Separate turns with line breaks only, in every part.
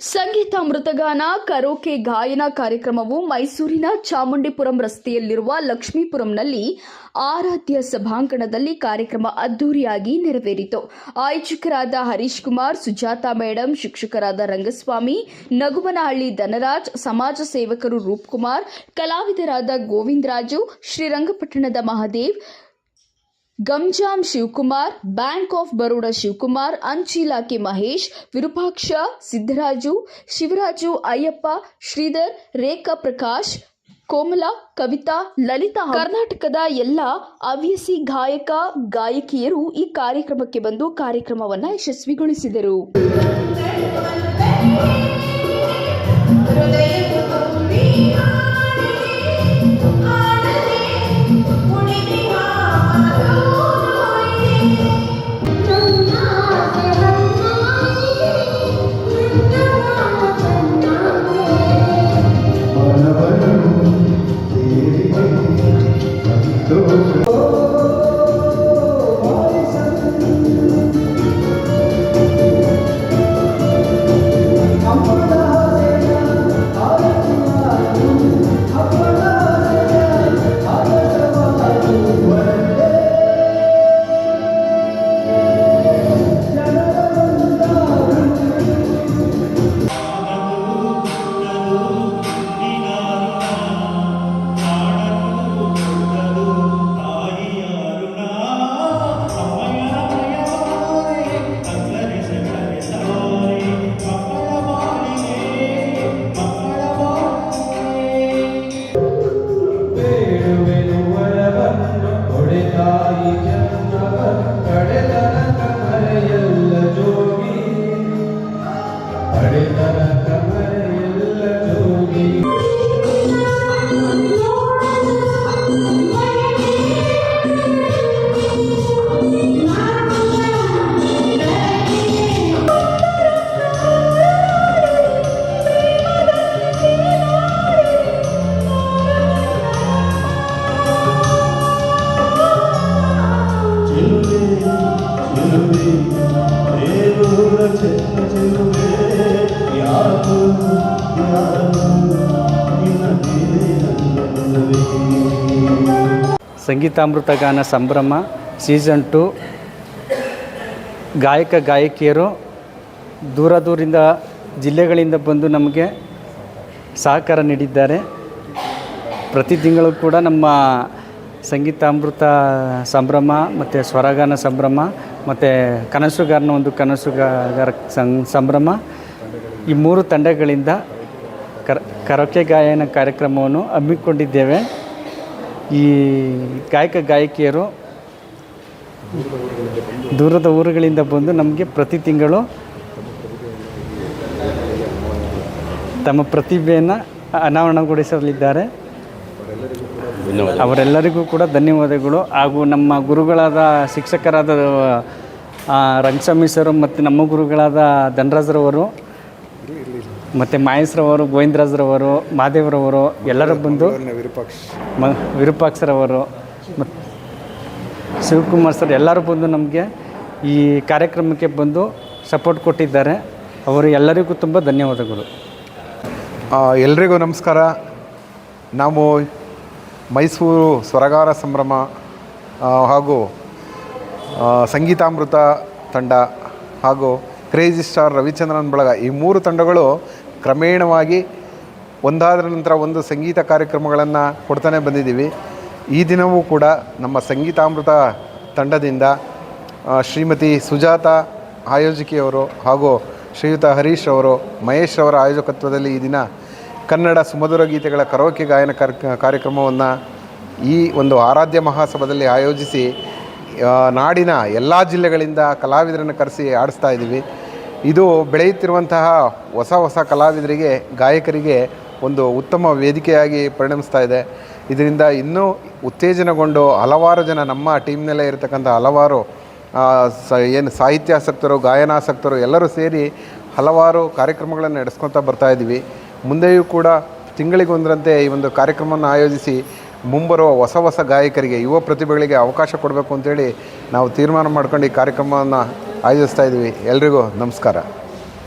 ಸಂಗೀತ ಮೃತಗಾನ karaoke ಗಾಯನ ಕಾರ್ಯಕ್ರಮವು ಮೈಸೂರಿನ ಚಾಮುಂಡಿಪುರಂ ರಸ್ತೆಯಲ್ಲಿರುವ ಲಕ್ಷ್ಮೀಪುರಂನಲ್ಲಿ ಆರಾಧ್ಯ ಸಭಾಂಗಣದಲ್ಲಿ ಕಾರ್ಯಕ್ರಮ ಅದ್ದೂರಿಯಾಗಿ ನೆರವೇರಿತು. ಆಯೋಜಕರಾದ ಹರೀಶ್ ಕುಮಾರ್, ಸುಜಾತಾ ಮೇಡಂ, ಶಿಕ್ಷಕರಾದ ರಂಗಸ್ವಾಮಿ, ನಗುವನಹಳ್ಳಿ ಧನರಾಜ್, ಸಮಾಜ ಸೇವಕರು ರೂಪ್ಕುಮಾರ್, ಕಲಾವಿದರಾದ ಗೋವಿಂದರಾಜು, ಶ್ರೀರಂಗಪಟ್ಟಣದ ಮಹದೇವ್, ಗಂಜಾಂ ಶಿವಕುಮಾರ್, ಬ್ಯಾಂಕ್ ಆಫ್ ಬರೋಡಾ ಶಿವಕುಮಾರ್, ಅಂಚೆ ಇಲಾಖೆ ಮಹೇಶ್, ವಿರೂಪಾಕ್ಷ, ಸಿದ್ದರಾಜು, ಶಿವರಾಜು, ಅಯ್ಯಪ್ಪ, ಶ್ರೀಧರ್, ರೇಖಾ ಪ್ರಕಾಶ್, ಕೋಮಲ, ಕವಿತಾ, ಲಲಿತಾ, ಕರ್ನಾಟಕದ ಎಲ್ಲ ಹವ್ಯಾಸಿ ಗಾಯಕ ಗಾಯಕಿಯರು ಈ ಕಾರ್ಯಕ್ರಮಕ್ಕೆ ಬಂದು ಕಾರ್ಯಕ್ರಮವನ್ನು ಯಶಸ್ವಿಗೊಳಿಸಿದರು.
ಸಂಗೀತಾಮೃತ ಗಾನ ಸಂಭ್ರಮ ಸೀಸನ್ 2 ಗಾಯಕ ಗಾಯಕಿಯರು ದೂರದಿಂದ ಜಿಲ್ಲೆಗಳಿಂದ ಬಂದು ನಮಗೆ ಸಹಕಾರ ನೀಡಿದ್ದಾರೆ. ಪ್ರತಿ ತಿಂಗಳು ಕೂಡ ನಮ್ಮ ಸಂಗೀತಾಮೃತ ಸಂಭ್ರಮ ಮತ್ತು ಸ್ವರಗಾನ ಸಂಭ್ರಮ ಮತ್ತು ಕನಸುಗಾರನ ಒಂದು ಕನಸುಗಾರ ಸಂಭ್ರಮ ಈ 3 ತಂಡಗಳಿಂದ ಕರೋಕೆ ಗಾಯನ ಕಾರ್ಯಕ್ರಮವನ್ನು ಹಮ್ಮಿಕೊಂಡಿದ್ದೇವೆ. ಈ ಗಾಯಕ ಗಾಯಕಿಯರು ದೂರದ ಊರುಗಳಿಂದ ಬಂದು ನಮಗೆ ಪ್ರತಿ ತಿಂಗಳು ತಮ್ಮ ಪ್ರತಿಭೆಯನ್ನು ಅನಾವರಣಗೊಳಿಸಲಿದ್ದಾರೆ. ಅವರೆಲ್ಲರಿಗೂ ಕೂಡ ಧನ್ಯವಾದಗಳು. ಹಾಗೂ ನಮ್ಮ ಗುರುಗಳಾದ ಶಿಕ್ಷಕರಾದ ರಂಗಸ್ವಾಮಿ ಸರ್ ಮತ್ತು ನಮ್ಮ ಗುರುಗಳಾದ ಧನರಾಜ್ರವರು ಮತ್ತು ಮಹೇಶ್ರವರು, ಗೋವಿಂದರಾಜ್ರವರು, ಮಹಾದೇವ್ರವರು ಎಲ್ಲರೂ ಬಂದು ವಿರೂಪಾಕ್ಷರವರು ಮತ್ತು ಶಿವಕುಮಾರ್ ಸರ್ ಎಲ್ಲರೂ ಬಂದು ನಮಗೆ ಈ ಕಾರ್ಯಕ್ರಮಕ್ಕೆ ಬಂದು ಸಪೋರ್ಟ್ ಕೊಟ್ಟಿದ್ದಾರೆ. ಅವರು ಎಲ್ಲರಿಗೂ ತುಂಬ ಧನ್ಯವಾದಗಳು.
ಎಲ್ರಿಗೂ ನಮಸ್ಕಾರ. ನಾವು ಮೈಸೂರು ಸ್ವರಗಾನ ಸಂಭ್ರಮ ಹಾಗೂ ಸಂಗೀತಾಮೃತ ತಂಡ ಹಾಗೂ ಕ್ರೇಜಿ ಸ್ಟಾರ್ ರವಿಚಂದ್ರನ್ ಬಳಗ ಈ 3 ತಂಡಗಳು ಕ್ರಮೇಣವಾಗಿ ಒಂದಾದ ನಂತರ ಒಂದು ಸಂಗೀತ ಕಾರ್ಯಕ್ರಮಗಳನ್ನು ಕೊಡ್ತಾನೆ ಬಂದಿದ್ದೀವಿ. ಈ ದಿನವೂ ಕೂಡ ನಮ್ಮ ಸಂಗೀತಾಮೃತ ತಂಡದಿಂದ ಶ್ರೀಮತಿ ಸುಜಾತಾ ಆಯೋಜಕಿಯವರು ಹಾಗೂ ಶ್ರೀಯುತ ಹರೀಶ್ ಅವರು, ಮಹೇಶ್ ಅವರ ಆಯೋಜಕತ್ವದಲ್ಲಿ ಈ ದಿನ ಕನ್ನಡ ಸುಮಧುರ ಗೀತೆಗಳ ಕರೋಕೆ ಗಾಯನ ಕಾರ್ಯಕ್ರಮವನ್ನು ಈ ಒಂದು ಆರಾಧ್ಯ ಮಹಾಸಭಾದಲ್ಲಿ ಆಯೋಜಿಸಿ ನಾಡಿನ ಎಲ್ಲ ಜಿಲ್ಲೆಗಳಿಂದ ಕಲಾವಿದರನ್ನು ಕರೆಸಿ ಆಡಿಸ್ತಾ ಇದ್ದೀವಿ. ಇದು ಬೆಳೆಯುತ್ತಿರುವಂತಹ ಹೊಸ ಕಲಾವಿದರಿಗೆ, ಗಾಯಕರಿಗೆ ಒಂದು ಉತ್ತಮ ವೇದಿಕೆಯಾಗಿ ಪರಿಣಮಿಸ್ತಾ ಇದೆ. ಇದರಿಂದ ಇನ್ನೂ ಉತ್ತೇಜನಗೊಂಡು ಹಲವಾರು ಜನ ನಮ್ಮ ಟೀಮ್ನಲ್ಲೇ ಇರತಕ್ಕಂಥ ಹಲವಾರು ಏನು ಸಾಹಿತ್ಯಾಸಕ್ತರು, ಗಾಯನಾಸಕ್ತರು ಎಲ್ಲರೂ ಸೇರಿ ಹಲವಾರು ಕಾರ್ಯಕ್ರಮಗಳನ್ನು ನಡೆಸ್ಕೊತಾ ಬರ್ತಾಯಿದ್ದೀವಿ. ಮುಂದೆಯೂ ಕೂಡ ತಿಂಗಳಿಗೊಂದರಂತೆ ಈ ಒಂದು ಕಾರ್ಯಕ್ರಮವನ್ನು ಆಯೋಜಿಸಿ ಮುಂಬರುವ ಹೊಸ ಗಾಯಕರಿಗೆ, ಯುವ ಪ್ರತಿಭೆಗಳಿಗೆ ಅವಕಾಶ ಕೊಡಬೇಕು ಅಂತೇಳಿ ನಾವು ತೀರ್ಮಾನ ಮಾಡ್ಕೊಂಡು ಈ ಕಾರ್ಯಕ್ರಮವನ್ನು ಆಯೋಜಿಸ್ತಾ ಇದ್ದೀವಿ. ಎಲ್ರಿಗೂ ನಮಸ್ಕಾರ.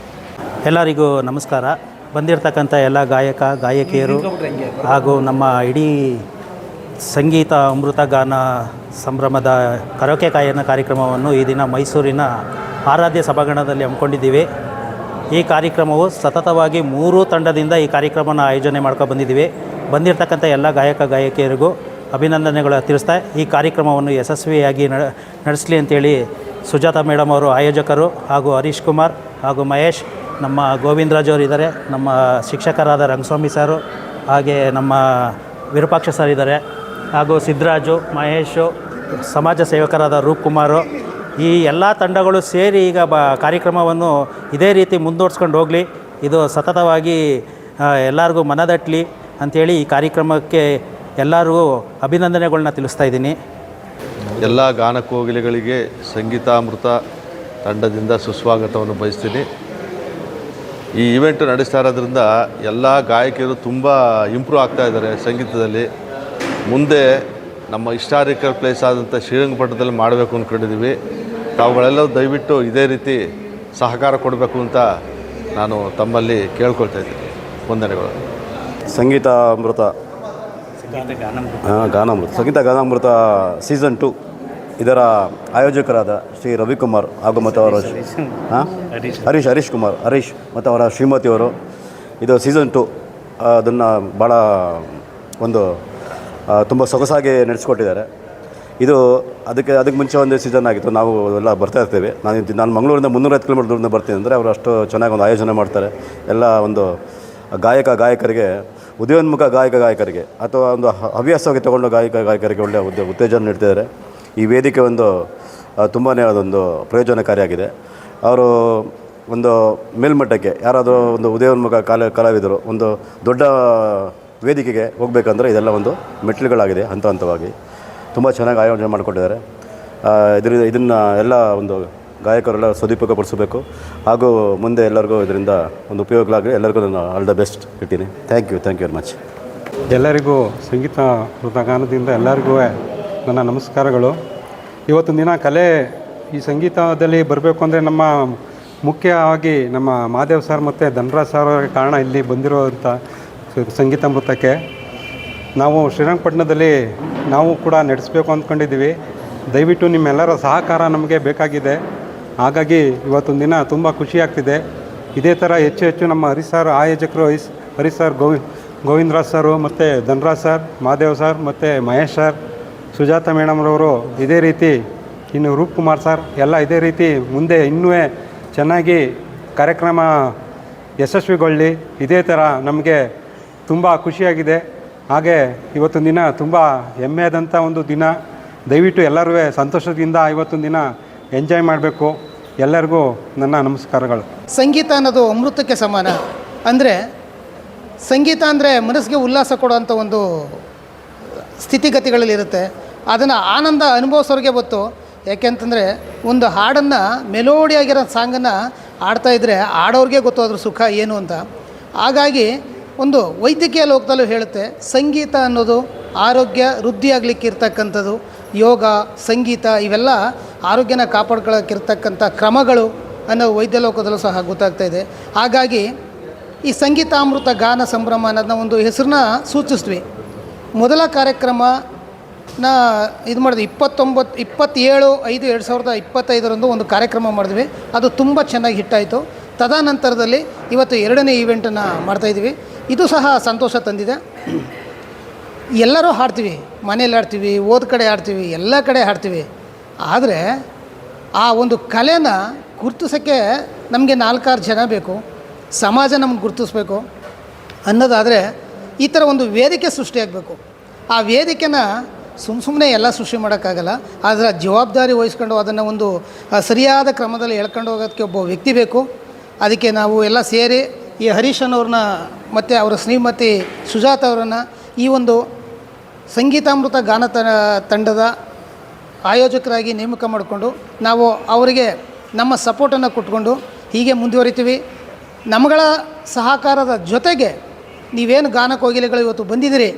ಎಲ್ಲರಿಗೂ ನಮಸ್ಕಾರ. ಬಂದಿರತಕ್ಕಂಥ ಎಲ್ಲ ಗಾಯಕ ಗಾಯಕಿಯರು ಹಾಗೂ ನಮ್ಮ ಇಡೀ ಸಂಗೀತ ಅಮೃತ ಗಾನ ಸಂಭ್ರಮದ ಕರೋಕೆ ಗಾಯನ ಕಾರ್ಯಕ್ರಮವನ್ನು ಈ ದಿನ ಮೈಸೂರಿನ ಆರಾಧ್ಯ ಸಭಾಂಗಣದಲ್ಲಿ ಹಮ್ಮಿಕೊಂಡಿದ್ದೀವಿ. ಈ ಕಾರ್ಯಕ್ರಮವು ಸತತವಾಗಿ 3 ತಂಡದಿಂದ ಈ ಕಾರ್ಯಕ್ರಮನ ಆಯೋಜನೆ ಮಾಡ್ಕೊಂಡು ಬಂದಿದ್ದೀವಿ. ಬಂದಿರತಕ್ಕಂಥ ಎಲ್ಲ ಗಾಯಕ ಗಾಯಕಿಯರಿಗೂ ಅಭಿನಂದನೆಗಳು ತಿಳಿಸ್ತಾ ಈ ಕಾರ್ಯಕ್ರಮವನ್ನು ಯಶಸ್ವಿಯಾಗಿ ನಡೆಸಲಿ ಅಂತೇಳಿ ಸುಜಾತ ಮೇಡಮ್ ಅವರು ಆಯೋಜಕರು, ಹಾಗೂ ಹರೀಶ್ ಕುಮಾರ್ ಹಾಗೂ ಮಹೇಶ್, ನಮ್ಮ ಗೋವಿಂದರಾಜ್ ಅವರು ಇದ್ದಾರೆ, ನಮ್ಮ ಶಿಕ್ಷಕರಾದ ರಂಗಸ್ವಾಮಿ ಸರು, ಹಾಗೆ ನಮ್ಮ ವಿರೂಪಾಕ್ಷ ಸರ್ ಇದ್ದಾರೆ, ಹಾಗೂ ಸಿದ್ದರಾಜು, ಮಹೇಶು, ಸಮಾಜ ಸೇವಕರಾದ ರೂಪ್ ಕುಮಾರು, ಈ ಎಲ್ಲ ತಂಡಗಳು ಸೇರಿ ಈಗ ಕಾರ್ಯಕ್ರಮವನ್ನು ಇದೇ ರೀತಿ ಮುಂದುವರ್ಸ್ಕೊಂಡು ಹೋಗಲಿ, ಇದು ಸತತವಾಗಿ ಎಲ್ಲರಿಗೂ ಮನದಟ್ಟಲಿ ಅಂಥೇಳಿ ಈ ಕಾರ್ಯಕ್ರಮಕ್ಕೆ ಎಲ್ಲರಿಗೂ ಅಭಿನಂದನೆಗಳನ್ನ ತಿಳಿಸ್ತಾ ಇದ್ದೀನಿ.
ಎಲ್ಲ ಗಾನಕೋಗಿಲೆಗಳಿಗೆ ಸಂಗೀತಾಮೃತ ತಂಡದಿಂದ ಸುಸ್ವಾಗತವನ್ನು ಬಯಸ್ತೀನಿ. ಈ ಇವೆಂಟ್ ನಡೆಸ್ತಾ ಇರೋದ್ರಿಂದ ಎಲ್ಲ ಗಾಯಕಿಯರು ತುಂಬ ಇಂಪ್ರೂವ್ ಆಗ್ತಾ ಇದ್ದಾರೆ ಸಂಗೀತದಲ್ಲಿ. ಮುಂದೆ ನಮ್ಮ ಹಿಸ್ಟಾರಿಕಲ್ ಪ್ಲೇಸ್ ಆದಂಥ ಶ್ರೀರಂಗಪಟ್ಟಣದಲ್ಲಿ ಮಾಡಬೇಕು ಅಂದ್ಕೊಂಡಿದ್ದೀವಿ. ತಾವುಗಳೆಲ್ಲವೂ ದಯವಿಟ್ಟು ಇದೇ ರೀತಿ ಸಹಕಾರ ಕೊಡಬೇಕು ಅಂತ ನಾನು ತಮ್ಮಲ್ಲಿ ಕೇಳ್ಕೊಳ್ತಾ ಇದ್ದೀನಿ. ವಂದನೆಗಳು.
ಸಂಗೀತ ಗಾನಾಮೃತ ಸೀಸನ್ 2 ಇದರ ಆಯೋಜಕರಾದ ಶ್ರೀ ರವಿಕುಮಾರ್ ಹಾಗೂ ಮತ್ತು ಅವರ ಹರೀಶ್ ಮತ್ತು ಅವರ ಶ್ರೀಮತಿಯವರು ಇದು ಸೀಸನ್ 2 ಅದನ್ನು ಭಾಳ ತುಂಬ ಸೊಗಸಾಗಿ ನಡೆಸ್ಕೊಟ್ಟಿದ್ದಾರೆ. ಇದು ಅದಕ್ಕೆ ಮುಂಚೆ ಒಂದು ಸೀಸನ್ ಆಗಿತ್ತು. ನಾವು ಎಲ್ಲ ಬರ್ತಾ ಇರ್ತೇವೆ. ನಾನು ಮಂಗಳೂರಿಂದ 350 ಕಿಲೋಮೀಟರ್ ದೂರದಿಂದ ಬರ್ತೀನಿ ಅಂದರೆ ಅವರು ಅಷ್ಟು ಚೆನ್ನಾಗಿ ಒಂದು ಆಯೋಜನೆ ಮಾಡ್ತಾರೆ. ಎಲ್ಲ ಒಂದು ಗಾಯಕರಿಗೆ, ಉದಯೋನ್ಮುಖ ಗಾಯಕರಿಗೆ ಅಥವಾ ಒಂದು ಹವ್ಯಾಸವಾಗಿ ತಗೊಂಡು ಗಾಯಕರಿಗೆ ಒಳ್ಳೆಯ ಉತ್ತೇಜನ ನೀಡ್ತಿದ್ದಾರೆ. ಈ ವೇದಿಕೆ ತುಂಬಾ ಅದೊಂದು ಪ್ರಯೋಜನಕಾರಿಯಾಗಿದೆ. ಅವರು ಒಂದು ಮೇಲ್ಮಟ್ಟಕ್ಕೆ ಯಾರಾದರೂ ಒಂದು ಉದಯೋನ್ಮುಖ ಕಲಾವಿದರು ಒಂದು ದೊಡ್ಡ ವೇದಿಕೆಗೆ ಹೋಗಬೇಕಂದ್ರೆ ಇದೆಲ್ಲ ಒಂದು ಮೆಟ್ಟಿಲುಗಳಾಗಿದೆ. ಹಂತವಾಗಿ ತುಂಬ ಚೆನ್ನಾಗಿ ಆಯೋಜನೆ ಮಾಡಿಕೊಟ್ಟಿದ್ದಾರೆ. ಇದನ್ನು ಎಲ್ಲ ಒಂದು ಗಾಯಕರೆಲ್ಲ ಸದುಪಯೋಗಪಡಿಸಬೇಕು, ಹಾಗೂ ಮುಂದೆ ಎಲ್ಲರಿಗೂ ಇದರಿಂದ ಒಂದು ಉಪಯೋಗಗಳಾಗಿ ಎಲ್ಲರಿಗೂ ನಾನು ಆಲ್ ದ ಬೆಸ್ಟ್ ಇರ್ತೀನಿ. Thank you very much.
ಎಲ್ಲರಿಗೂ ಸಂಗೀತ ಗಾನದಿಂದ ಎಲ್ಲರಿಗೂ ನನ್ನ ನಮಸ್ಕಾರಗಳು. ಇವತ್ತಿನ ದಿನ ಕಲೆ ಈ ಸಂಗೀತದಲ್ಲಿ ಬರಬೇಕು ಅಂದರೆ ನಮ್ಮ ಮುಖ್ಯವಾಗಿ ನಮ್ಮ ಮಹಾದೇವ್ ಸರ್ ಮತ್ತು ಧನರಾಜ್ ಸರ್ ಕಾರಣ ಇಲ್ಲಿ ಬಂದಿರೋಂಥ ಸಂಗೀತಾಮೃತಕ್ಕೆ. ನಾವು ಶ್ರೀರಂಗಪಟ್ಟಣದಲ್ಲಿ ನಾವು ಕೂಡ ನಡೆಸಬೇಕು ಅಂದ್ಕೊಂಡಿದ್ದೀವಿ. ದಯವಿಟ್ಟು ನಿಮ್ಮೆಲ್ಲರ ಸಹಕಾರ ನಮಗೆ ಬೇಕಾಗಿದೆ. ಹಾಗಾಗಿ ಇವತ್ತೊಂದು ದಿನ ತುಂಬ ಖುಷಿಯಾಗ್ತಿದೆ. ಇದೇ ಥರ ಹೆಚ್ಚು ನಮ್ಮ ಹರೀಶ್ ಸರ್ ಆಯೋಜಕರು, ಹರೀಶ್ ಸರ್, ಗೋವಿಂದರಾಜ್ ಸರು ಮತ್ತು ಧನರಾಜ್ ಸರ್, ಮಹಾದೇವ್ ಸರ್ ಮತ್ತು ಮಹೇಶ್ ಸರ್, ಸುಜಾತ ಮೇಡಮ್ರವರು ಇದೇ ರೀತಿ, ಇನ್ನು ರೂಪ್ ಕುಮಾರ್ ಸರ್ ಎಲ್ಲ ಇದೇ ರೀತಿ ಮುಂದೆ ಇನ್ನೂ ಚೆನ್ನಾಗಿ ಕಾರ್ಯಕ್ರಮ ಯಶಸ್ವಿಗೊಳ್ಳಿ. ಇದೇ ಥರ ನಮಗೆ ತುಂಬ ಖುಷಿಯಾಗಿದೆ. ಹಾಗೆ ಇವತ್ತೊಂದು ದಿನ ತುಂಬ ಹೆಮ್ಮೆಯಾದಂಥ ಒಂದು ದಿನ. ದಯವಿಟ್ಟು ಎಲ್ಲರೂ ಸಂತೋಷದಿಂದ ಇವತ್ತೊಂದು ದಿನ ಎಂಜಾಯ್ ಮಾಡಬೇಕು. ಎಲ್ಲರಿಗೂ ನನ್ನ ನಮಸ್ಕಾರಗಳು.
ಸಂಗೀತ ಅನ್ನೋದು ಅಮೃತಕ್ಕೆ ಸಮಾನ. ಅಂದರೆ ಸಂಗೀತ ಅಂದರೆ ಮನಸ್ಸಿಗೆ ಉಲ್ಲಾಸ ಕೊಡುವಂಥ ಒಂದು ಸ್ಥಿತಿಗತಿಗಳಲ್ಲಿರುತ್ತೆ. ಅದನ್ನು ಆನಂದ ಅನುಭವಿಸೋರಿಗೆ ಗೊತ್ತು. ಯಾಕೆಂತಂದರೆ ಒಂದು ಹಾಡನ್ನು ಮೆಲೋಡಿಯಾಗಿರೋ ಸಾಂಗನ್ನು ಆಡ್ತಾಯಿದ್ರೆ ಆಡೋರಿಗೆ ಗೊತ್ತು ಅದ್ರ ಸುಖ ಏನು ಅಂತ. ಹಾಗಾಗಿ ಒಂದು ವೈದ್ಯಕೀಯ ಲೋಕದಲ್ಲೂ ಹೇಳುತ್ತೆ, ಸಂಗೀತ ಅನ್ನೋದು ಆರೋಗ್ಯ ವೃದ್ಧಿಯಾಗಲಿಕ್ಕೆ ಇರ್ತಕ್ಕಂಥದ್ದು. ಯೋಗ, ಸಂಗೀತ ಇವೆಲ್ಲ ಆರೋಗ್ಯನ ಕಾಪಾಡ್ಕೊಳ್ಳೋಕ್ಕಿರ್ತಕ್ಕಂಥ ಕ್ರಮಗಳು ಅನ್ನೋ ವೈದ್ಯ ಲೋಕದಲ್ಲೂ ಸಹ ಗೊತ್ತಾಗ್ತಾ ಇದೆ. ಹಾಗಾಗಿ ಈ ಸಂಗೀತಾಮೃತ ಗಾನ ಸಂಭ್ರಮ ಅನ್ನೋದನ್ನ ಒಂದು ಹೆಸರನ್ನ ಸೂಚಿಸ್ತೀವಿ. ಮೊದಲ ಕಾರ್ಯಕ್ರಮನ ಇದು ಮಾಡಿದ್ವಿ 27/5/2025 ಒಂದು ಕಾರ್ಯಕ್ರಮ ಮಾಡಿದ್ವಿ. ಅದು ತುಂಬ ಚೆನ್ನಾಗಿ ಹಿಟ್ಟಾಯಿತು. ತದನಂತರದಲ್ಲಿ ಇವತ್ತು 2ನೇ ಈವೆಂಟನ್ನು ಮಾಡ್ತಾಯಿದ್ವಿ. ಇದು ಸಹ ಸಂತೋಷ ತಂದಿದೆ. ಎಲ್ಲರೂ ಹಾಡ್ತೀವಿ, ಮನೇಲಿ ಆಡ್ತೀವಿ, ಓದ್ ಕಡೆ ಆಡ್ತೀವಿ, ಎಲ್ಲ ಕಡೆ ಹಾಡ್ತೀವಿ. ಆದರೆ ಆ ಒಂದು ಕಲೆನ ಗುರುತಿಸೋಕ್ಕೆ ನಮಗೆ 4-6 ಜನ ಬೇಕು, ಸಮಾಜ ನಮ್ಗೆ ಗುರುತಿಸ್ಬೇಕು ಅನ್ನೋದಾದರೆ ಈ ಥರ ಒಂದು ವೇದಿಕೆ ಸೃಷ್ಟಿಯಾಗಬೇಕು. ಆ ವೇದಿಕೆನ ಸುಮ್ಮನೆ ಎಲ್ಲ ಸೃಷ್ಟಿ ಮಾಡೋಕ್ಕಾಗಲ್ಲ. ಅದರ ಜವಾಬ್ದಾರಿ ವಹಿಸ್ಕೊಂಡು ಅದನ್ನು ಒಂದು ಸರಿಯಾದ ಕ್ರಮದಲ್ಲಿ ಎಳ್ಕೊಂಡು ಹೋಗೋದಕ್ಕೆ ಒಬ್ಬ ವ್ಯಕ್ತಿ ಬೇಕು. ಅದಕ್ಕೆ ನಾವು ಎಲ್ಲ ಸೇರಿ ಈ ಹರೀಶನವ್ರನ್ನ ಮತ್ತು ಅವರ ಶ್ರೀಮತಿ ಸುಜಾತ ಅವರನ್ನು ಈ ಒಂದು ಸಂಗೀತಾಮೃತ ಗಾನ ತಂಡದ ಆಯೋಜಕರಾಗಿ ನೇಮಕ ಮಾಡಿಕೊಂಡು ನಾವು ಅವರಿಗೆ ನಮ್ಮ ಸಪೋರ್ಟನ್ನು ಕೊಟ್ಕೊಂಡು ಹೀಗೆ ಮುಂದುವರಿತೀವಿ. ನಮ್ಮಗಳ ಸಹಕಾರದ ಜೊತೆಗೆ ನೀವೇನು ಗಾನಕೋಗಿಲೆಗಳು ಇವತ್ತು ಬಂದಿದ್ದೀರಿ,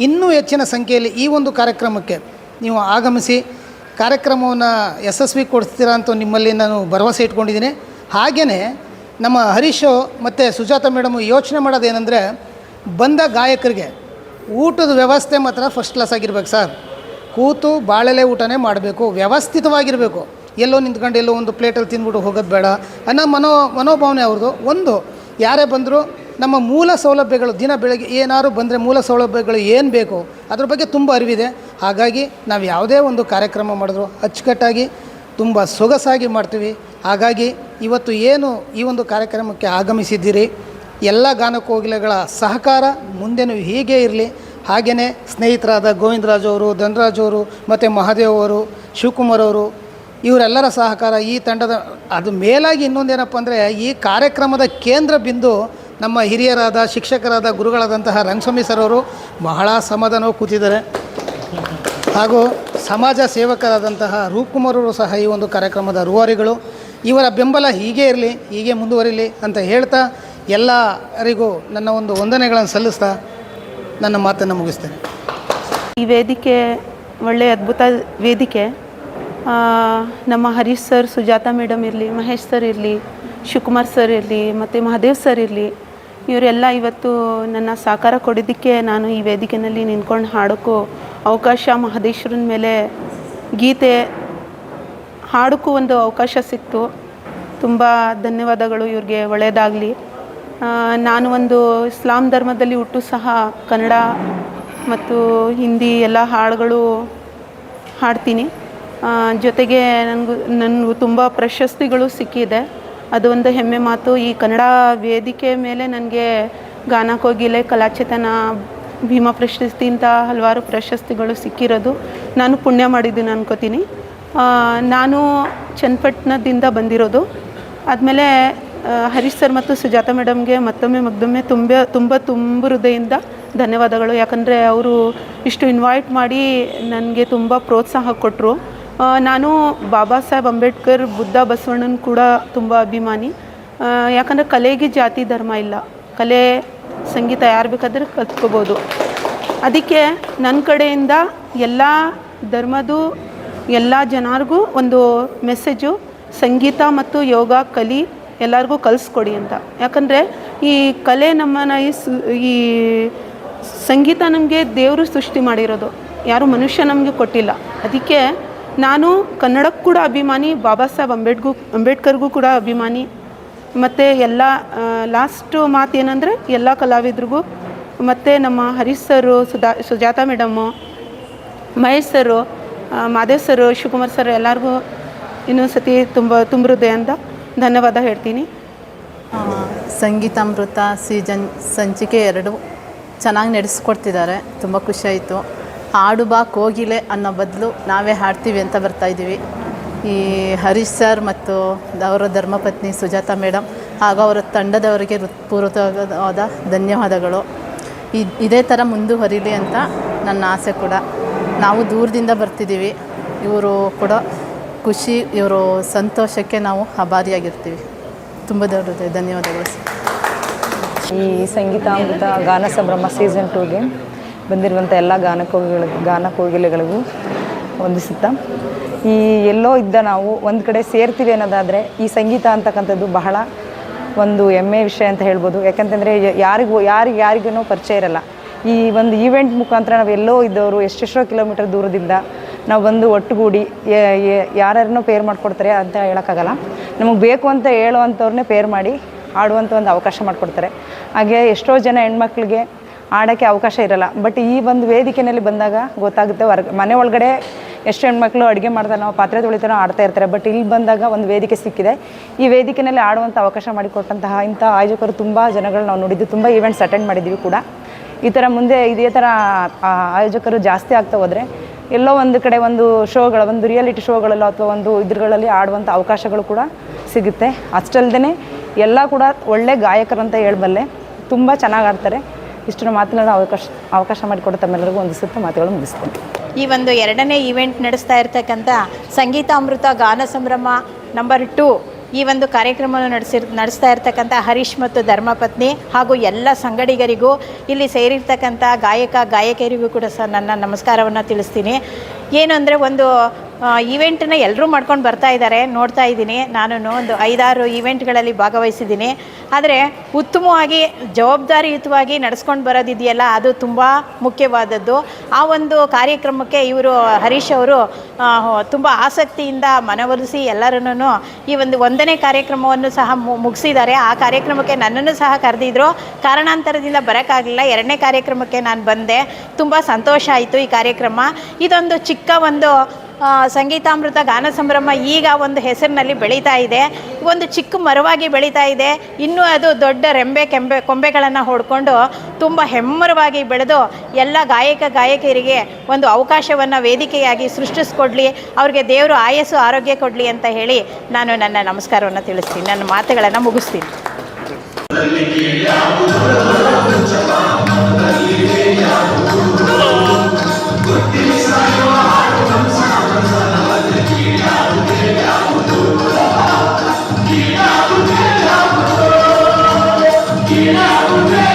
ಇನ್ನೂ ಹೆಚ್ಚಿನ ಸಂಖ್ಯೆಯಲ್ಲಿ ಈ ಒಂದು ಕಾರ್ಯಕ್ರಮಕ್ಕೆ ನೀವು ಆಗಮಿಸಿ ಕಾರ್ಯಕ್ರಮವನ್ನು ಯಶಸ್ವಿಗೊಳಿಸ್ತೀರಾ ಅಂತ ನಿಮ್ಮಲ್ಲಿ ನಾನು ಭರವಸೆ ಇಟ್ಕೊಂಡಿದ್ದೀನಿ. ಹಾಗೆಯೇ ನಮ್ಮ ಹರೀಶು ಮತ್ತು ಸುಜಾತ ಮೇಡಮು ಯೋಚನೆ ಮಾಡೋದೇನೆಂದರೆ, ಬಂದ ಗಾಯಕರಿಗೆ ಊಟದ ವ್ಯವಸ್ಥೆ ಮಾತ್ರ ಫಸ್ಟ್ ಕ್ಲಾಸ್ ಆಗಿರ್ಬೇಕು ಸರ್. ಕೂತು ಬಾಳೆಲೆ ಊಟನೇ ಮಾಡಬೇಕು, ವ್ಯವಸ್ಥಿತವಾಗಿರಬೇಕು. ಎಲ್ಲೋ ನಿಂತ್ಕೊಂಡು ಎಲ್ಲೋ ಒಂದು ಪ್ಲೇಟಲ್ಲಿ ತಿಂದ್ಬಿಟ್ಟು ಹೋಗೋದು ಬೇಡ ಅನ್ನೋ ಮನೋಭಾವನೆ ಅವ್ರದ್ದು. ಒಂದು ಯಾರೇ ಬಂದರೂ ನಮ್ಮ ಮೂಲ ಸೌಲಭ್ಯಗಳು, ದಿನ ಬೆಳಗ್ಗೆ ಏನಾದ್ರು ಬಂದರೆ ಮೂಲ ಸೌಲಭ್ಯಗಳು ಏನು ಬೇಕು ಅದ್ರ ಬಗ್ಗೆ ತುಂಬ ಅರಿವಿದೆ. ಹಾಗಾಗಿ ನಾವು ಯಾವುದೇ ಒಂದು ಕಾರ್ಯಕ್ರಮ ಮಾಡಿದ್ರು ಅಚ್ಚುಕಟ್ಟಾಗಿ ತುಂಬ ಸೊಗಸಾಗಿ ಮಾಡ್ತೀವಿ. ಹಾಗಾಗಿ ಇವತ್ತು ಏನು ಈ ಒಂದು ಕಾರ್ಯಕ್ರಮಕ್ಕೆ ಆಗಮಿಸಿದ್ದೀರಿ, ಎಲ್ಲ ಗಾನಕೋಗಿಲೆಗಳ ಸಹಕಾರ ಮುಂದೆನೂ ಹೀಗೆ ಇರಲಿ. ಹಾಗೆಯೇ ಸ್ನೇಹಿತರಾದ ಗೋವಿಂದರಾಜ್ ಅವರು, ಧನರಾಜ್ ಅವರು, ಮತ್ತು ಮಹಾದೇವ್ ಅವರು, ಶಿವಕುಮಾರ್ ಅವರು, ಇವರೆಲ್ಲರ ಸಹಕಾರ ಈ ತಂಡದ, ಅದು ಮೇಲಾಗಿ ಇನ್ನೊಂದೇನಪ್ಪ ಅಂದರೆ, ಈ ಕಾರ್ಯಕ್ರಮದ ಕೇಂದ್ರ ಬಿಂದು ನಮ್ಮ ಹಿರಿಯರಾದ ಶಿಕ್ಷಕರಾದ ಗುರುಗಳಾದಂತಹ ರಂಗಸ್ವಾಮಿ ಸರ್ ಅವರು ಬಹಳ ಸಮಾಧಾನವಾಗಿ ಕೂತಿದ್ದಾರೆ. ಹಾಗೂ ಸಮಾಜ ಸೇವಕರಾದಂತಹ ರೂಪಕುಮಾರ್ ಅವರು ಸಹ ಈ ಒಂದು ಕಾರ್ಯಕ್ರಮದ ರೂವಾರಿಗಳು. ಇವರ ಬೆಂಬಲ ಹೀಗೆ ಇರಲಿ, ಹೀಗೆ ಮುಂದುವರಿಲಿ ಅಂತ ಹೇಳ್ತಾ ಎಲ್ಲರಿಗೂ ನನ್ನ ಒಂದು ವಂದನೆಗಳನ್ನು ಸಲ್ಲಿಸ್ತಾ ನನ್ನ ಮಾತನ್ನು ಮುಗಿಸ್ತೇನೆ.
ಈ ವೇದಿಕೆ ಒಳ್ಳೆಯ ಅದ್ಭುತ ವೇದಿಕೆ. ನಮ್ಮ ಹರೀಶ್ ಸರ್, ಸುಜಾತ ಮೇಡಮ್ ಇರಲಿ, ಮಹೇಶ್ ಸರ್ ಇರಲಿ, ಶಿವಕುಮಾರ್ ಸರ್ ಇರಲಿ, ಮತ್ತು ಮಹಾದೇವ್ ಸರ್ ಇರಲಿ, ಇವರೆಲ್ಲ ಇವತ್ತು ನನ್ನ ಸಹಕಾರ ಕೊಡೋದಕ್ಕೆ ನಾನು ಈ ವೇದಿಕೆಯಲ್ಲಿ ನಿಂತ್ಕೊಂಡು ಹಾಡೋಕ್ಕೂ ಅವಕಾಶ, ಮಹದೇಶ್ವರನ ಮೇಲೆ ಗೀತೆ ಹಾಡೋಕ್ಕೂ ಒಂದು ಅವಕಾಶ ಸಿಕ್ತು. ತುಂಬ ಧನ್ಯವಾದಗಳು, ಇವ್ರಿಗೆ ಒಳ್ಳೆಯದಾಗಲಿ. ನಾನು ಒಂದು ಇಸ್ಲಾಂ ಧರ್ಮದಲ್ಲಿ ಹುಟ್ಟು ಸಹ ಕನ್ನಡ ಮತ್ತು ಹಿಂದಿ ಎಲ್ಲ ಹಾಡುಗಳು ಹಾಡ್ತೀನಿ. ಜೊತೆಗೆ ನನಗೂ ತುಂಬ ಪ್ರಶಸ್ತಿಗಳು ಸಿಕ್ಕಿದೆ. ಅದು ಒಂದು ಹೆಮ್ಮೆ ಮಾತು. ಈ ಕನ್ನಡ ವೇದಿಕೆ ಮೇಲೆ ನನಗೆ ಗಾನಕೋಗಿಲೆ, ಕಲಾಚೇತನ, ಭೀಮ ಪ್ರಶಸ್ತಿ ಇಂಥ ಹಲವಾರು ಪ್ರಶಸ್ತಿಗಳು ಸಿಕ್ಕಿರೋದು ನಾನು ಪುಣ್ಯ ಮಾಡಿದ್ದೀನಿ ಅನ್ಕೋತೀನಿ. ನಾನು ಚನ್ನಪಟ್ಟಣದಿಂದ ಬಂದಿರೋದು. ಆದಮೇಲೆ ಹರೀಶ್ ಸರ್ ಮತ್ತು ಸುಜಾತ ಮೇಡಮ್ಗೆ ಮತ್ತೊಮ್ಮೆ ತುಂಬ ಹೃದಯದಿಂದ ಧನ್ಯವಾದಗಳು. ಯಾಕಂದರೆ ಅವರು ಇಷ್ಟು ಇನ್ವೈಟ್ ಮಾಡಿ ನನಗೆ ತುಂಬ ಪ್ರೋತ್ಸಾಹ ಕೊಟ್ಟರು. ನಾನು ಬಾಬಾ ಸಾಹೇಬ್ ಅಂಬೇಡ್ಕರ್, ಬುದ್ಧ ಬಸವಣ್ಣನ ಕೂಡ ತುಂಬ ಅಭಿಮಾನಿ. ಯಾಕಂದರೆ ಕಲೆಗೆ ಜಾತಿ ಧರ್ಮ ಇಲ್ಲ, ಕಲೆ ಸಂಗೀತ ಯಾರು ಬೇಕಾದರೆ ಕಲ್ತ್ಕೋಬೋದು. ಅದಕ್ಕೆ ನನ್ನ ಕಡೆಯಿಂದ ಎಲ್ಲ ಧರ್ಮದ ಎಲ್ಲ ಜನರಿಗೂ ಒಂದು ಮೆಸೇಜು, ಸಂಗೀತ ಮತ್ತು ಯೋಗ ಕಲಿ, ಎಲ್ಲರಿಗೂ ಕಲಿಸ್ಕೊಡಿ ಅಂತ. ಯಾಕಂದರೆ ಈ ಕಲೆ ನಮ್ಮನ್ನು ಈ ಸಂಗೀತ ನಮಗೆ ದೇವರು ಸೃಷ್ಟಿ ಮಾಡಿರೋದು, ಯಾರು ಮನುಷ್ಯ ನಮಗೆ ಕೊಟ್ಟಿಲ್ಲ. ಅದಕ್ಕೆ ನಾನು ಕನ್ನಡಕ್ಕೆ ಕೂಡ ಅಭಿಮಾನಿ, ಬಾಬಾ ಸಾಹೇಬ್ ಅಂಬೇಡ್ಕರ್ಗೂ ಕೂಡ ಅಭಿಮಾನಿ. ಮತ್ತು ಎಲ್ಲ ಲಾಸ್ಟು ಮಾತು ಏನಂದರೆ, ಎಲ್ಲ ಕಲಾವಿದ್ರಿಗೂ ಮತ್ತು ನಮ್ಮ ಹರೀಶ್ ಸರು, ಸುಜಾತ ಮೇಡಮ್ಮು, ಮಹೇಶ್ ಸರು, ಮಾದೇವ್ ಸರು, ಶಿವಕುಮಾರ್ ಸರ್ ಎಲ್ಲರಿಗೂ ಇನ್ನೊಂದು ಸತಿ ತುಂಬ ಹೃದಯದಿಂದ ಧನ್ಯವಾದ ಹೇಳ್ತೀನಿ.
ಸಂಗೀತಾಮೃತ ಸಂಚಿಕೆ 2 ಚೆನ್ನಾಗಿ ನಡೆಸ್ಕೊಡ್ತಿದ್ದಾರೆ. ತುಂಬ ಖುಷಿಯಾಯಿತು. ಹಾಡು ಬಾ ಕೋಗಿಲೆ ಅನ್ನೋ ಬದಲು ನಾವೇ ಹಾಡ್ತೀವಿ ಅಂತ ಬರ್ತಾಯಿದ್ದೀವಿ. ಈ ಹರೀಶ್ ಸರ್ ಮತ್ತು ಅವರ ಧರ್ಮಪತ್ನಿ ಸುಜಾತ ಮೇಡಮ್ ಹಾಗೂ ಅವರ ತಂಡದವರಿಗೆ ಹೃತ್ಪೂರ್ವಕವಾದ ಧನ್ಯವಾದಗಳು. ಇದೇ ಥರ ಮುಂದುವರಿಲಿ ಅಂತ ನನ್ನ ಆಸೆ ಕೂಡ. ನಾವು ದೂರದಿಂದ ಬರ್ತಿದ್ದೀವಿ, ಇವರು ಕೂಡ ಖುಷಿ, ಇವರು ಸಂತೋಷಕ್ಕೆ ನಾವು ಆಭಾರಿಯಾಗಿರ್ತೀವಿ. ತುಂಬ ದೊಡ್ಡದು ಧನ್ಯವಾದಗಳು.
ಈ ಸಂಗೀತಾಮೃತ ಗಾನ ಸಂಭ್ರಮ ಸೀಸನ್ 2ಗೆ ಬಂದಿರುವಂಥ ಎಲ್ಲ ಗಾನಕೋಗಿಲೆಗಳಿಗೂ ವಂದಿಸುತ್ತಾ, ಈ ಎಲ್ಲೋ ಇದ್ದ ನಾವು ಒಂದು ಕಡೆ ಸೇರ್ತೀವಿ ಅನ್ನೋದಾದರೆ ಈ ಸಂಗೀತ ಅಂತಕ್ಕಂಥದ್ದು ಬಹಳ ಒಂದು ಹೆಮ್ಮೆ ವಿಷಯ ಅಂತ ಹೇಳ್ಬೋದು. ಯಾಕಂತಂದರೆ ಯಾರಿಗೂ ಪರಿಚಯ ಇರಲ್ಲ. ಈ ಒಂದು ಈವೆಂಟ್ ಮುಖಾಂತರ ನಾವು ಎಲ್ಲೋ ಇದ್ದವರು ಎಷ್ಟೆಷ್ಟೋ ಕಿಲೋಮೀಟರ್ ದೂರದಿಂದ ನಾವು ಬಂದು ಒಟ್ಟುಗೂಡಿ ಯಾರ್ಯಾರನ್ನೋ ಪೇರ್ ಮಾಡಿಕೊಡ್ತಾರೆ ಅಂತ ಹೇಳೋಕ್ಕಾಗಲ್ಲ. ನಮಗೆ ಬೇಕು ಅಂತ ಹೇಳುವಂಥವ್ರನ್ನೇ ಪೇರ್ ಮಾಡಿ ಆಡುವಂಥ ಒಂದು ಅವಕಾಶ ಮಾಡಿಕೊಡ್ತಾರೆ. ಹಾಗೆ ಎಷ್ಟೋ ಜನ ಹೆಣ್ಮಕ್ಳಿಗೆ ಆಡೋಕ್ಕೆ ಅವಕಾಶ ಇರಲ್ಲ. ಬಟ್ ಈ ಒಂದು ವೇದಿಕೆಯಲ್ಲಿ ಬಂದಾಗ ಗೊತ್ತಾಗುತ್ತೆ, ಮನೆ ಒಳಗಡೆ ಎಷ್ಟು ಹೆಣ್ಮಕ್ಳು ಅಡುಗೆ ಮಾಡ್ತಾರೆ, ನಾವು ಪಾತ್ರೆ ತೊಳಿತಾನೋ ಆಡ್ತಾ ಇರ್ತಾರೆ. ಬಟ್ ಇಲ್ಲಿ ಬಂದಾಗ ಒಂದು ವೇದಿಕೆ ಸಿಕ್ಕಿದೆ. ಈ ವೇದಿಕೆಯಲ್ಲಿ ಆಡುವಂಥ ಅವಕಾಶ ಮಾಡಿಕೊಟ್ಟಂತಹ ಇಂಥ ಆಯೋಜಕರು ತುಂಬ ಜನಗಳು ನಾವು ನೋಡಿದ್ದು, ತುಂಬ ಈವೆಂಟ್ಸ್ ಅಟೆಂಡ್ ಮಾಡಿದ್ದೀವಿ ಕೂಡ. ಈ ಥರ ಮುಂದೆ ಇದೇ ಥರ ಆಯೋಜಕರು ಜಾಸ್ತಿ ಆಗ್ತಾ ಹೋದರೆ ಎಲ್ಲೋ ಒಂದು ಕಡೆ ಒಂದು ರಿಯಾಲಿಟಿ ಶೋಗಳಲ್ಲೋ ಅಥವಾ ಒಂದು ಇದ್ರುಗಳಲ್ಲಿ ಆಡುವಂಥ ಅವಕಾಶಗಳು ಕೂಡ ಸಿಗುತ್ತೆ. ಅಷ್ಟಲ್ಲದೆ ಎಲ್ಲ ಕೂಡ ಒಳ್ಳೆ ಗಾಯಕರಂತ ಹೇಳಬಲ್ಲೆ, ತುಂಬ ಚೆನ್ನಾಗಿ ಆಡ್ತಾರೆ. ಇಷ್ಟನ್ನು ಮಾತನಾಡೋ ಅವಕಾಶ ಮಾಡಿಕೊಟ್ಟು ತಮ್ಮೆಲ್ಲರಿಗೂ ಒಂದು ಸುತ್ತ ಮಾತುಗಳು ಮುಗಿಸ್ತೇನೆ.
ಈ ಒಂದು 2ನೇ ಈವೆಂಟ್ ನಡೆಸ್ತಾ ಇರ್ತಕ್ಕಂಥ ಸಂಗೀತಾಮೃತ ಗಾನ ಸಂಭ್ರಮ ನಂಬರ್ 2 ಈ ಒಂದು ಕಾರ್ಯಕ್ರಮವನ್ನು ನಡೆಸ್ತಾ ಇರ್ತಕ್ಕಂಥ ಹರೀಶ್ ಮತ್ತು ಧರ್ಮಪತ್ನಿ ಹಾಗೂ ಎಲ್ಲ ಸಂಗಡಿಗರಿಗೂ, ಇಲ್ಲಿ ಸೇರಿರ್ತಕ್ಕಂಥ ಗಾಯಕರಿಗೂ ಕೂಡ ಸಹ ನನ್ನ ನಮಸ್ಕಾರವನ್ನು ತಿಳಿಸ್ತೀನಿ. ಏನು ಅಂದರೆ, ಒಂದು ಈವೆಂಟನ್ನ ಎಲ್ಲರೂ ಮಾಡ್ಕೊಂಡು ಬರ್ತಾ ಇದ್ದಾರೆ, ನೋಡ್ತಾ ಇದ್ದೀನಿ. ನಾನು ಒಂದು 5-6 ಈವೆಂಟ್ಗಳಲ್ಲಿ ಭಾಗವಹಿಸಿದ್ದೀನಿ. ಆದರೆ ಉತ್ತಮವಾಗಿ ಜವಾಬ್ದಾರಿಯುತವಾಗಿ ನಡೆಸ್ಕೊಂಡು ಬರೋದಿದೆಯಲ್ಲ, ಅದು ತುಂಬ ಮುಖ್ಯವಾದದ್ದು. ಆ ಒಂದು ಕಾರ್ಯಕ್ರಮಕ್ಕೆ ಇವರು ಹರೀಶ್ ಅವರು ತುಂಬ ಆಸಕ್ತಿಯಿಂದ ಮನವೊಲಿಸಿ ಎಲ್ಲರನ್ನೂ ಈ ಒಂದು 1ನೇ ಕಾರ್ಯಕ್ರಮವನ್ನು ಸಹ ಮುಗಿಸಿದ್ದಾರೆ. ಆ ಕಾರ್ಯಕ್ರಮಕ್ಕೆ ನನ್ನನ್ನು ಸಹ ಕರೆದಿದ್ರು. ಕಾರಣಾಂತರದಿಂದ ಬರೋಕ್ಕಾಗಲಿಲ್ಲ. 2ನೇ ಕಾರ್ಯಕ್ರಮಕ್ಕೆ ನಾನು ಬಂದೆ. ತುಂಬ ಸಂತೋಷ ಆಯಿತು ಈ ಕಾರ್ಯಕ್ರಮ. ಇದೊಂದು ಚಿಕ್ಕ ಒಂದು ಸಂಗೀತಾಮೃತ ಗಾನ ಸಂಭ್ರಮ ಈಗ ಒಂದು ಹೆಸರಿನಲ್ಲಿ ಬೆಳೀತಾ ಇದೆ. ಒಂದು ಚಿಕ್ಕ ಮರವಾಗಿ ಬೆಳೀತಾ ಇದೆ. ಇನ್ನೂ ಅದು ದೊಡ್ಡ ಕೊಂಬೆಗಳನ್ನು ಹೊಡ್ಕೊಂಡು ತುಂಬ ಹೆಮ್ಮರವಾಗಿ ಬೆಳೆದು ಎಲ್ಲ ಗಾಯಕರಿಗೆ ಒಂದು ಅವಕಾಶವನ್ನು ವೇದಿಕೆಯಾಗಿ ಸೃಷ್ಟಿಸ್ಕೊಡ್ಲಿ, ಅವ್ರಿಗೆ ದೇವರು ಆಯಸ್ಸು ಆರೋಗ್ಯ ಕೊಡಲಿ ಅಂತ ಹೇಳಿ ನಾನು ನನ್ನ ನಮಸ್ಕಾರವನ್ನು ತಿಳಿಸ್ತೀನಿ. ನನ್ನ ಮಾತುಗಳನ್ನು ಮುಗಿಸ್ತೀನಿ.
Yeah.